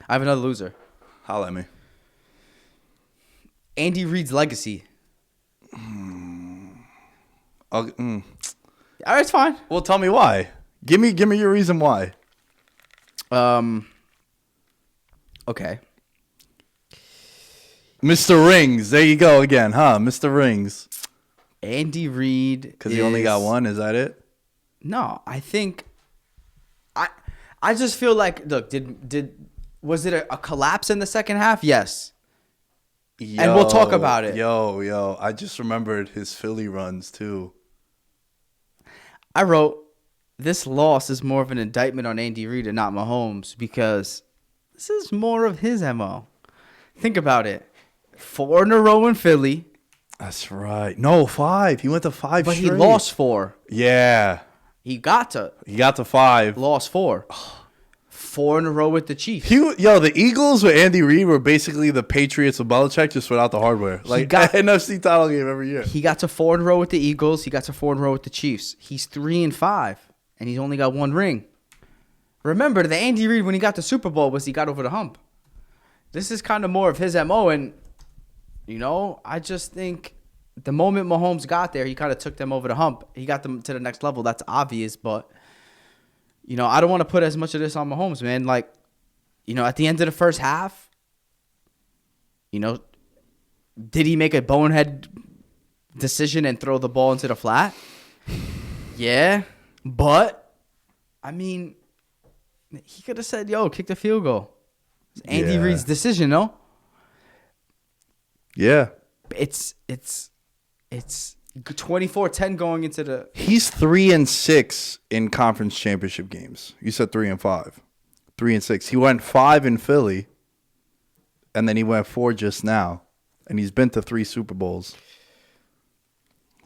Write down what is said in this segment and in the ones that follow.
I have another loser. Holla at me. Andy Reid's legacy. All right, it's fine. Well, tell me why. Give me your reason why. Okay. Mr. Rings. There you go again, huh? Mr. Rings. Andy Reid. Because he only got one. Is that it? No, I think. I just feel like, look, was it a collapse in the second half? Yes. And we'll talk about it. Yo. I just remembered his Philly runs, too. I wrote, this loss is more of an indictment on Andy Reid and not Mahomes because this is more of his MO. Think about it. 4 in a row in Philly. That's right. No, 5. He went to 5 but straight. He lost 4. Yeah. He got to 5. Lost 4. 4 in a row with the Chiefs. The Eagles with Andy Reid were basically the Patriots with Belichick, just without the hardware. Like, got NFC title game every year. He got to 4 in a row with the Eagles. He got to 4 in a row with the Chiefs. He's 3-5, and he's only got 1 ring. Remember, the Andy Reid, when he got the Super Bowl, was he got over the hump. This is kind of more of his MO, and, I just think the moment Mahomes got there, he kind of took them over the hump. He got them to the next level. That's obvious, but, I don't want to put as much of this on Mahomes, man. Like, at the end of the first half, did he make a bonehead decision and throw the ball into the flat? Yeah, but, he could have said, kick the field goal. It's Andy Reid's decision, no? Yeah. It's 24-10 going into the... He's 3-6 in conference championship games. You said 3-5. 3-6. He went 5 in Philly, and then he went 4 just now. And he's been to 3 Super Bowls.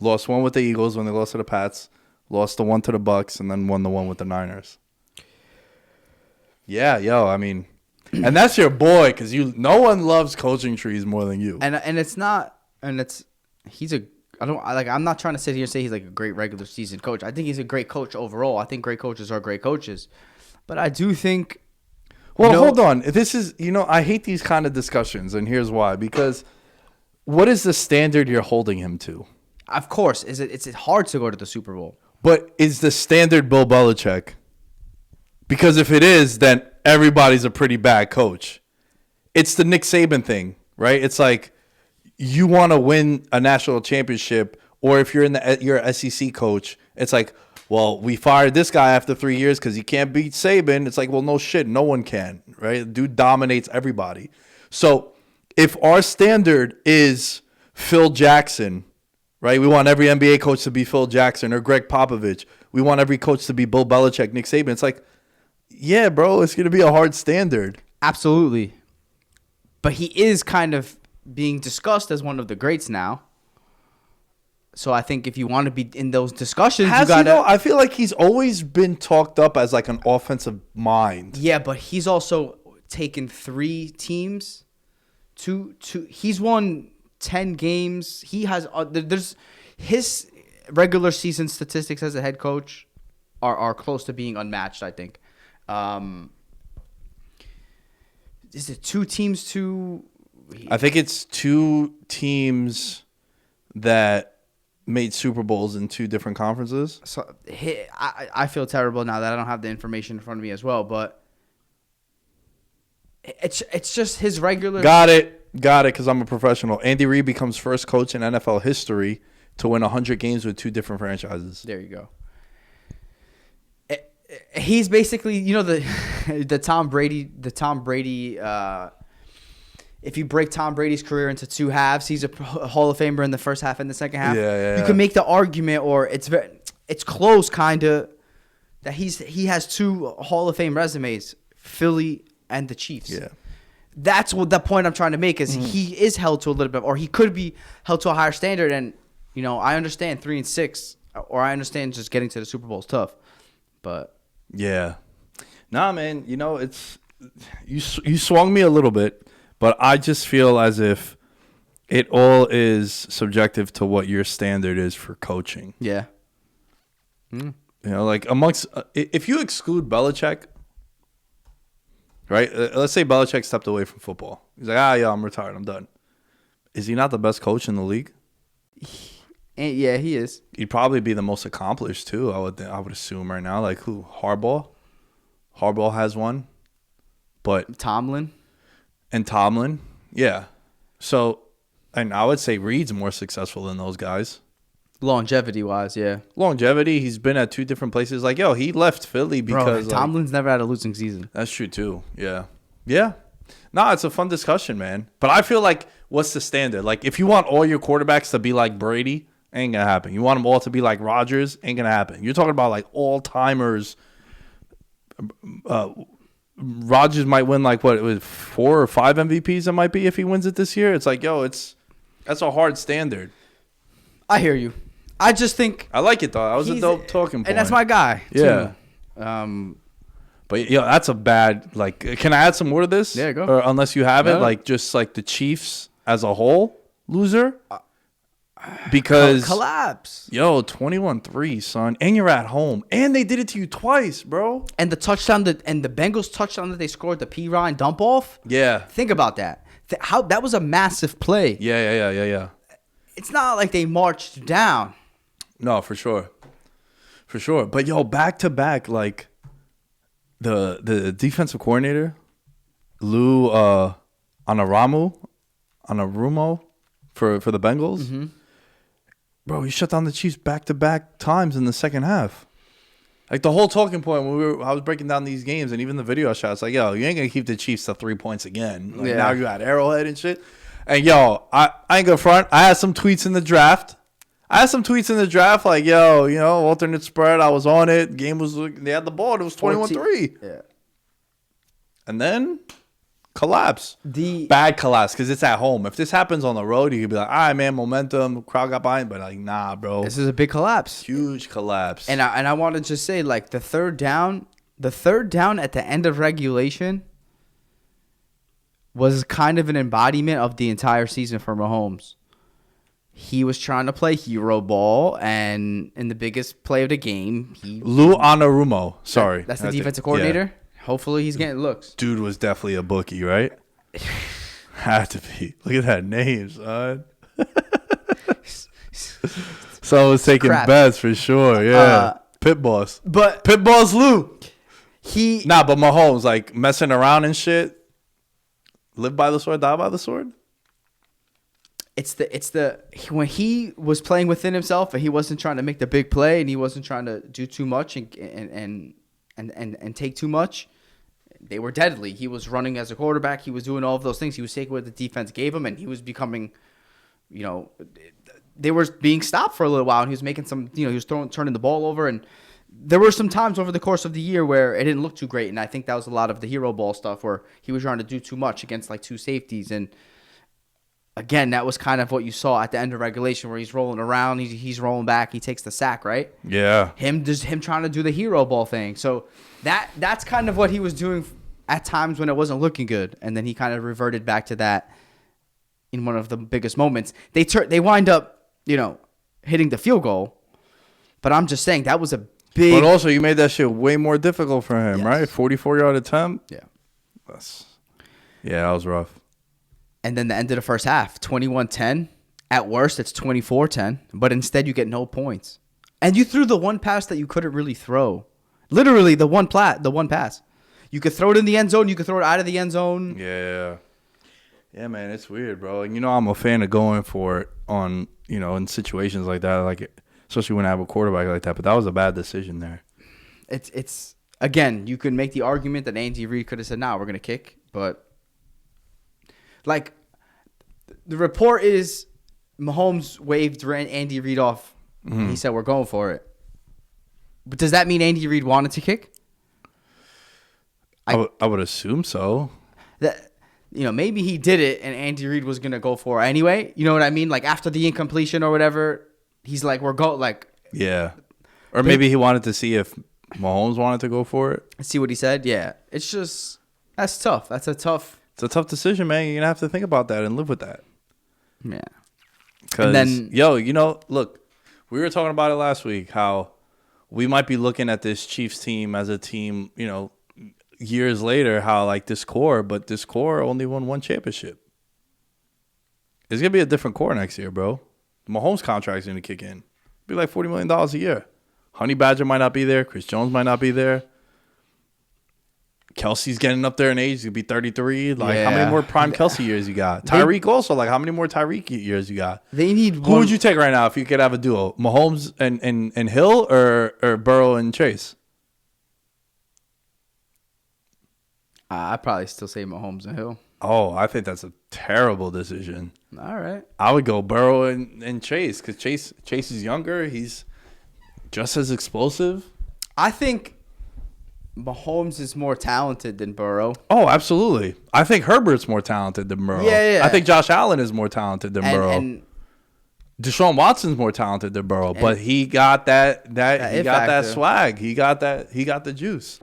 Lost 1 with the Eagles when they lost to the Pats. Lost the 1 to the Bucks, and then won the 1 with the Niners. Yeah, and that's your boy, because no one loves coaching trees more than you. And it's not, I'm not trying to sit here and say he's like a great regular season coach. I think he's a great coach overall. I think great coaches are great coaches. But I do think... Well, hold on. This is, I hate these kind of discussions, and here's why. Because what is the standard you're holding him to? Of course. It's hard to go to the Super Bowl. But is the standard Bill Belichick? Because if it is, then everybody's a pretty bad coach. It's the Nick Saban thing, right? It's like you want to win a national championship, or if you're you're an SEC coach, it's like, well, we fired this guy after 3 years because he can't beat Saban. It's like, well, no shit, no one can, right? Dude dominates everybody. So if our standard is Phil Jackson, right? We want every NBA coach to be Phil Jackson or Greg Popovich. We want every coach to be Bill Belichick, Nick Saban. It's like, yeah, bro, it's going to be a hard standard. Absolutely. But he is kind of being discussed as one of the greats now. So I think if you want to be in those discussions, you got to... I feel like he's always been talked up as like an offensive mind. Yeah, but he's also taken 3 teams to he's won 10 games. He has... there's his regular season statistics as a head coach are close to being unmatched, I think. Is it 2 teams to... I think it's 2 teams that made Super Bowls in 2 different conferences. So I feel terrible now that I don't have the information in front of me as well, but it's just his regular... Got it, because I'm a professional. Andy Reid becomes first coach in NFL history to win 100 games with 2 different franchises. There you go. He's basically, the Tom Brady. If you break Tom Brady's career into 2 halves, he's a Hall of Famer in the first half and the second half. Yeah. You can make the argument, or it's close, kind of, that he has 2 Hall of Fame resumes, Philly and the Chiefs. Yeah, that's what the point I'm trying to make is he is held to a little bit, or he could be held to a higher standard. And I understand 3-6, or I understand just getting to the Super Bowl is tough, but. Yeah. Nah, man, it's you swung me a little bit, but I just feel as if it all is subjective to what your standard is for coaching. Yeah. Like amongst if you exclude Belichick, right? Let's say Belichick stepped away from football. He's like, I'm retired. I'm done. Is he not the best coach in the league? Yeah, he is. He'd probably be the most accomplished too. I would assume right now. Like who? Harbaugh. Harbaugh has one, but Tomlin. Yeah. So, and I would say Reid's more successful than those guys. Longevity wise, yeah. Longevity. He's been at 2 different places. Like he left Philly because Tomlin's never had a losing season. That's true too. Yeah. Yeah. No, it's a fun discussion, man. But I feel like what's the standard? Like if you want all your quarterbacks to be like Brady, ain't gonna happen. You want them all to be like Rodgers, ain't gonna happen. You're talking about like all timers. Rodgers might win like what it was 4 or 5 MVPs. It might be if he wins it this year. It's like that's a hard standard. I hear you. I just think I like it though. That was a dope talking point, and that's my guy. Yeah. Too. But that's a bad like. Can I add some more to this? Yeah, go. Or unless you have it, No. like just like the Chiefs as a whole loser. Because collapse. 21-3, son, and you're at home, and they did it to you twice, bro. And the touchdown and the Bengals touchdown that they scored, the P. Ryan dump off. Yeah. Think about that. How that was a massive play. Yeah. It's not like they marched down. No, for sure. But back to back, like the defensive coordinator, Lou Anarumo for the Bengals. Mm-hmm. Bro, he shut down the Chiefs back-to-back times in the second half. Like the whole talking point when I was breaking down these games and even the video I shot, it's like, you ain't gonna keep the Chiefs to 3 points again. Like now you at Arrowhead and shit. And I ain't gonna front. I had some tweets in the draft. Like, alternate spread. I was on it. Game was they had the ball. It was 21-3. Yeah. And then collapse. Bad collapse because it's at home. If this happens on the road, you could be like, all right, man, momentum, crowd got behind, but like, nah, bro. This is a big collapse. Huge collapse. And I want to just say, like, the third down at the end of regulation was kind of an embodiment of the entire season for Mahomes. He was trying to play hero ball, and in the biggest play of the game, Lou Anarumo. Sorry. That's the defensive coordinator. Yeah. Hopefully he's getting looks. Dude was definitely a bookie, right? Had to be. Look at that name, son. So was taking bets for sure. Yeah. Pit boss. But Pit boss Lou. But Mahomes like messing around and shit. Live by the sword, die by the sword. It's the when he was playing within himself and he wasn't trying to make the big play and he wasn't trying to do too much and take too much. They were deadly. He was running as a quarterback. He was doing all of those things. He was taking what the defense gave him, and he was becoming, they were being stopped for a little while. And he was making some, he was turning the ball over, and there were some times over the course of the year where it didn't look too great. And I think that was a lot of the hero ball stuff where he was trying to do too much against like 2 safeties. And again, that was kind of what you saw at the end of regulation where he's rolling around, he's rolling back, he takes the sack, right? Yeah. Him trying to do the hero ball thing. So that's kind of what he was doing at times when it wasn't looking good, and then he kind of reverted back to that in one of the biggest moments. They wind up, hitting the field goal, but I'm just saying that was a big. But also, you made that shit way more difficult for him, right? 44-yard attempt. Yeah. That was rough. And then the end of the first half, 21-10. At worst, it's 24-10, but instead you get no points. And you threw the one pass that you couldn't really throw. Literally the one pass. You could throw it in the end zone. You could throw it out of the end zone. Yeah. Yeah, man, it's weird, bro. And I'm a fan of going for it on, in situations like that, like especially when I have a quarterback like that. But that was a bad decision there. It's again, you could make the argument that Andy Reid could have said, "No, we're gonna kick," but like the report is, Mahomes waved Andy Reid off. Mm-hmm. He said, "We're going for it." But does that mean Andy Reid wanted to kick? I would assume so. That maybe he did it and Andy Reid was gonna go for it anyway. You know what I mean? Like after the incompletion or whatever, he's like, yeah. Or maybe he wanted to see if Mahomes wanted to go for it. See what he said? Yeah. It's just that's tough. It's a tough decision, man. You're gonna have to think about that and live with that. Yeah. Because look, we were talking about it last week how we might be looking at this Chiefs team as a team, years later how like this core only won one championship. It's gonna be a different core next year, bro. The Mahomes contract's gonna kick in. It'll be like $40 million a year. Honey Badger might not be there. Chris Jones might not be there. Kelsey's getting up there in age. He's gonna be 33. Like, how many more prime Kelsey years you got? Tyreek also. Like, how many more Tyreek years you got? They need. Who would you take right now if you could have a duo? Mahomes and Hill or Burrow and Chase? I'd probably still say Mahomes and Hill. Oh, I think that's a terrible decision. All right. I would go Burrow and Chase because Chase is younger. He's just as explosive. I think Mahomes is more talented than Burrow. Oh, absolutely. I think Herbert's more talented than Burrow. Yeah. I think Josh Allen is more talented than Burrow. And Deshaun Watson's more talented than Burrow, but he got that swag. He got the juice.